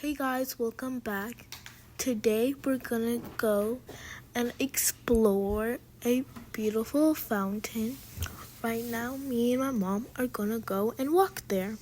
Hey guys, welcome back. Today we're gonna go and explore a beautiful fountain. Right now, me and my mom are gonna go and walk there.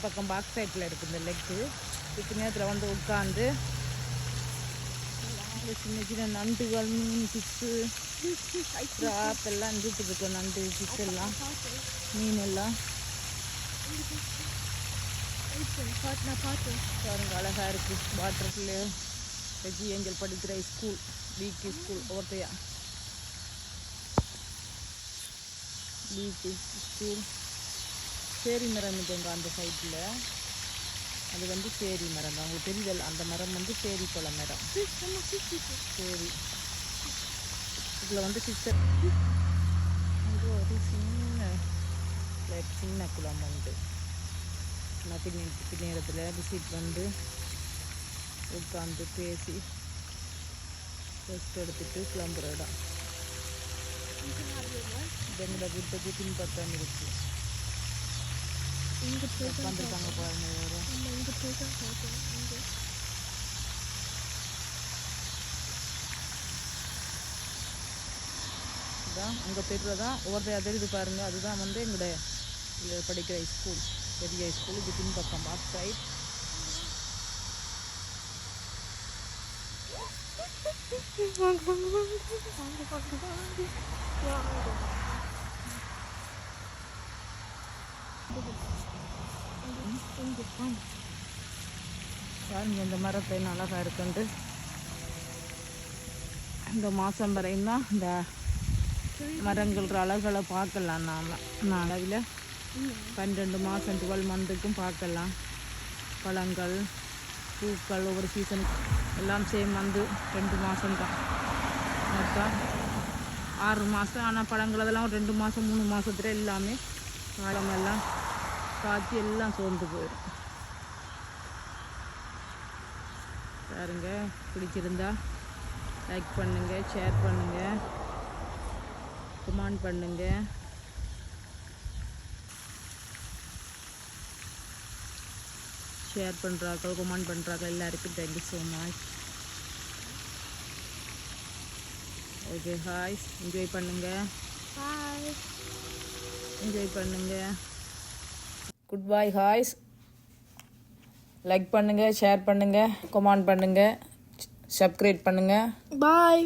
பக்கம் back சைடில் இருக்குது இந்த leg. இப்போ நேரத்தில் வந்து உட்காந்து சின்ன சின்ன நண்டுகள், மீன், ஃபிஷ்ஷு, கிராப் எல்லாம் இருந்துருக்கு. நண்டு, ஃபிஷ் எல்லாம், மீன் எல்லாம் பாருங்க, அழகாக இருக்குது. வாட்டர்ல வெஜி ஏஞ்சல் படிக்கிற ஸ்கூல், பிகே ஸ்கூல் ஓட்டையா பிகே ஸ்கூல். சேரி மரம் இருக்குங்க அந்த சைட்டில். அது வந்து சேரி மரம் தான். உங்களுக்கு தெரியுதல், அந்த மரம் வந்து சேரி பழ மரம். சேரி இதில் வந்து சிஸ்டர் அங்கே ஒரு சின்ன குளம் உண்டு. நான் பின்னேரத்தில் விசிட் வந்து உட்காந்து பேசி ரெஸ்ட் எடுத்துட்டு கிளம்புற இடம். எங்களோட வீட்டுக்கு பின்பற்றம் இருக்குது. வந்துருக்காங்க பாருங்க. இதான் அங்கே போய்ட்டுதான் ஒவ்வொருத்தையா தெரியுது பாருங்க. அதுதான் வந்து எங்களுடைய படிக்கிற ஸ்கூல், பெரிய ஸ்கூல். இது பின்பக்கம் பேக் சைட். பாருங்க இந்த மரத்தை அழகாக இருக்குண்டு. இந்த மாதம் வரையும் தான் இந்த மரங்கள் அழகளை பார்க்கலாம். நான் அளவில் 12 மாதம் 12 மந்த்துக்கும் பார்க்கலாம். பழங்கள், பூக்கள் ஒவ்வொரு சீசன் எல்லாம் சேம் வந்து 2 மாதம் தான். மொத்தம் 6 மாதம். ஆனால் பழங்கள் அதெல்லாம் 2 மாதம் 3 மாதத்துல எல்லாமே காலமெல்லாம் காய்ச்சி எல்லாம் சோர்ந்து போயிடும். பாருங்க, பிடிச்சிருந்தா லைக் பண்ணுங்க, ஷேர் பண்ணுங்க, கமெண்ட் பண்ணுங்க. ஷேர் பண்ணுறாக்கள், கமெண்ட் பண்ணுறாக்கள் எல்லாருக்கும் thank you so much. Okay guys, enjoy பண்ணுங்க, என்ஜாய் பண்ணுங்க. Good bye guys. லைக் பண்ணுங்கள், ஷேர் பண்ணுங்கள், கமெண்ட் பண்ணுங்கள், சப்ஸ்கிரைப் பண்ணுங்கள். Bye.